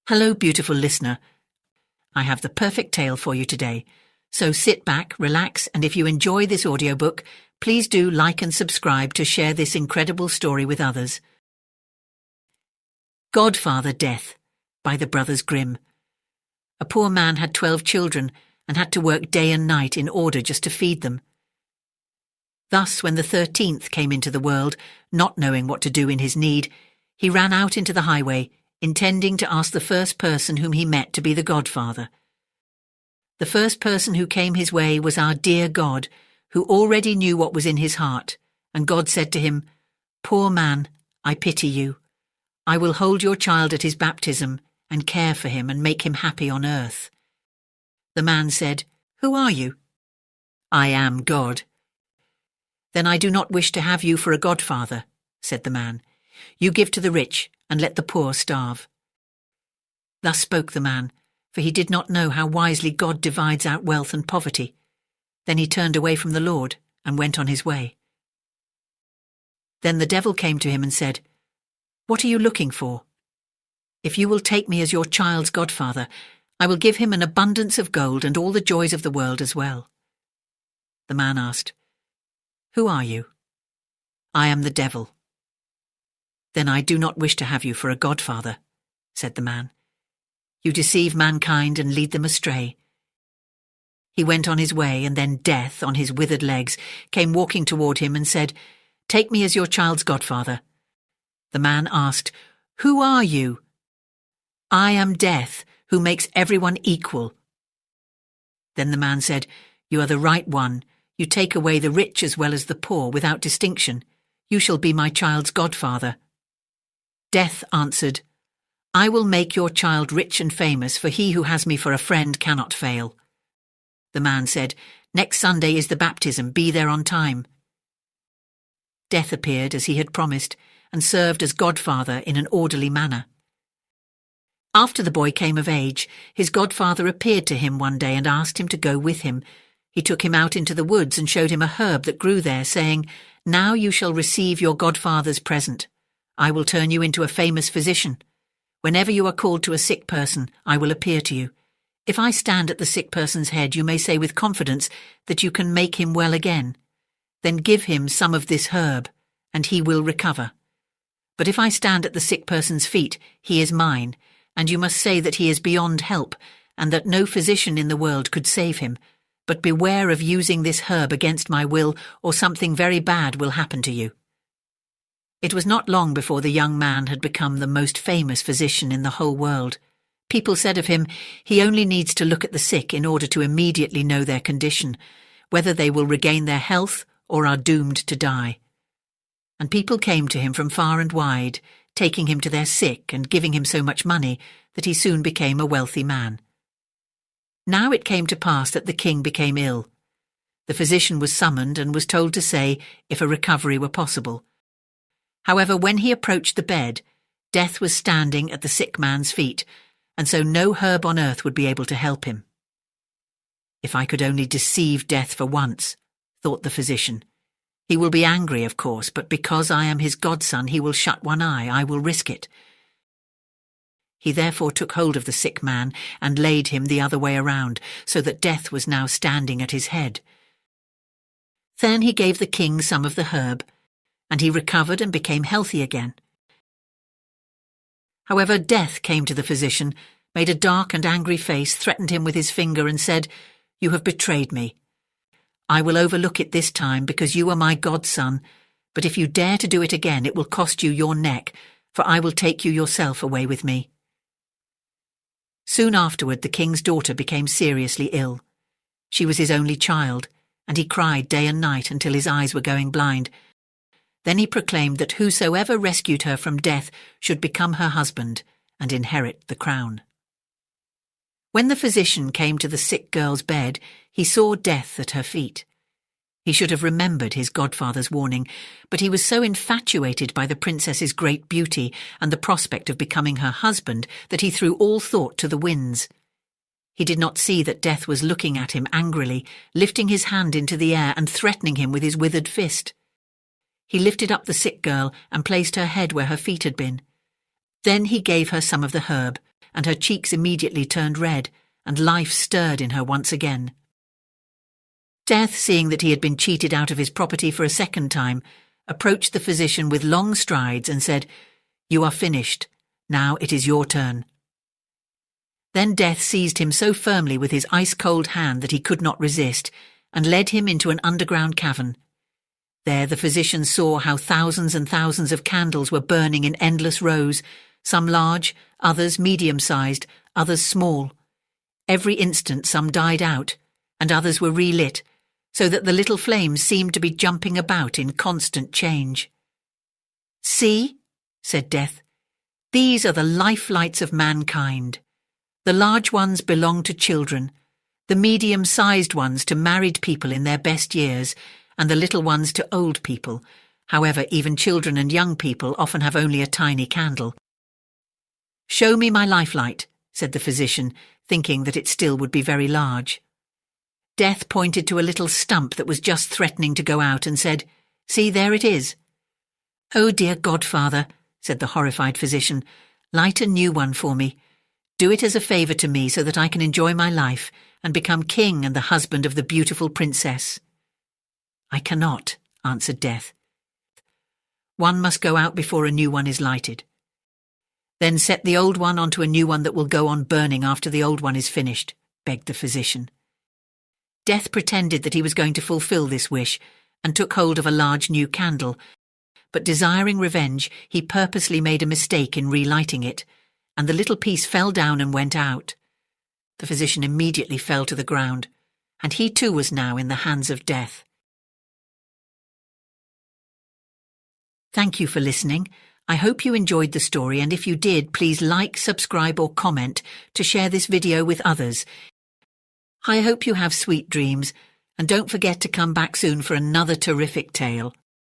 Hello, beautiful listener. I have the perfect tale for you today. So sit back, relax, and if you enjoy this audiobook, please do like and subscribe to share this incredible story with others. Godfather Death by the Brothers Grimm. A poor man had 12 children and had to work day and night in order just to feed them. Thus, when the 13th came into the world, not knowing what to do in his need, he ran out into the highway, intending to ask the first person whom he met to be the godfather. The first person who came his way was our dear God, who already knew what was in his heart, and God said to him, "Poor man, I pity you. I will hold your child at his baptism and care for him and make him happy on earth." The man said, "Who are you?" "I am God." "Then I do not wish to have you for a godfather," said the man. "You give to the rich and let the poor starve." Thus spoke the man, for he did not know how wisely God divides out wealth and poverty. Then he turned away from the Lord and went on his way. Then the devil came to him and said, "What are you looking for? If you will take me as your child's godfather, I will give him an abundance of gold and all the joys of the world as well." The man asked, "Who are you?" "I am the devil." "Then I do not wish to have you for a godfather," said the man. "You deceive mankind and lead them astray." He went on his way, and then Death, on his withered legs, came walking toward him and said, "Take me as your child's godfather." The man asked, "Who are you?" "I am Death, who makes everyone equal." Then the man said, "You are the right one. You take away the rich as well as the poor without distinction. You shall be my child's godfather." Death answered, "I will make your child rich and famous, for he who has me for a friend cannot fail." The man said, "Next Sunday is the baptism. Be there on time." Death appeared as he had promised and served as godfather in an orderly manner. After the boy came of age, his godfather appeared to him one day and asked him to go with him. He took him out into the woods and showed him a herb that grew there, saying, "Now you shall receive your godfather's present. I will turn you into a famous physician. Whenever you are called to a sick person, I will appear to you. If I stand at the sick person's head, you may say with confidence that you can make him well again. Then give him some of this herb, and he will recover. But if I stand at the sick person's feet, he is mine, and you must say that he is beyond help, and that no physician in the world could save him. But beware of using this herb against my will, or something very bad will happen to you." It was not long before the young man had become the most famous physician in the whole world. People said of him, "He only needs to look at the sick in order to immediately know their condition, whether they will regain their health or are doomed to die." And people came to him from far and wide, taking him to their sick and giving him so much money that he soon became a wealthy man. Now it came to pass that the king became ill. The physician was summoned and was told to say if a recovery were possible. However, when he approached the bed, Death was standing at the sick man's feet, and so no herb on earth would be able to help him. "If I could only deceive Death for once," thought the physician. "He will be angry, of course, but because I am his godson, he will shut one eye. I will risk it." He therefore took hold of the sick man and laid him the other way around, so that Death was now standing at his head. Then he gave the king some of the herb, and he recovered and became healthy again. However, Death came to the physician, made a dark and angry face, threatened him with his finger, and said, "You have betrayed me. I will overlook it this time because you are my godson, but if you dare to do it again, it will cost you your neck, for I will take you yourself away with me." Soon afterward, the king's daughter became seriously ill. She was his only child, and he cried day and night until his eyes were going blind. Then he proclaimed that whosoever rescued her from death should become her husband and inherit the crown. When the physician came to the sick girl's bed, he saw Death at her feet. He should have remembered his godfather's warning, but he was so infatuated by the princess's great beauty and the prospect of becoming her husband that he threw all thought to the winds. He did not see that Death was looking at him angrily, lifting his hand into the air and threatening him with his withered fist. He lifted up the sick girl and placed her head where her feet had been. Then he gave her some of the herb, and her cheeks immediately turned red, and life stirred in her once again. Death, seeing that he had been cheated out of his property for a second time, approached the physician with long strides and said, "You are finished. Now it is your turn." Then Death seized him so firmly with his ice-cold hand that he could not resist, and led him into an underground cavern. There the physician saw how thousands and thousands of candles were burning in endless rows, some large, others medium-sized, others small. Every instant some died out, and others were relit, so that the little flames seemed to be jumping about in constant change. "See," said Death, "these are the life-lights of mankind. The large ones belong to children, the medium-sized ones to married people in their best years, and the little ones to old people. However, even children and young people often have only a tiny candle." "Show me my life-light," said the physician, thinking that it still would be very large. Death pointed to a little stump that was just threatening to go out and said, "See, there it is." "Oh, dear Godfather," said the horrified physician, "light a new one for me. Do it as a favour to me so that I can enjoy my life and become king and the husband of the beautiful princess." "I cannot," answered Death. "One must go out before a new one is lighted. Then set the old one onto a new one that will go on burning after the old one is finished," begged the physician. Death pretended that he was going to fulfill this wish and took hold of a large new candle, but desiring revenge, he purposely made a mistake in relighting it, and the little piece fell down and went out. The physician immediately fell to the ground, and he too was now in the hands of Death. Thank you for listening. I hope you enjoyed the story, and if you did, please like, subscribe or comment to share this video with others. I hope you have sweet dreams, and don't forget to come back soon for another terrific tale.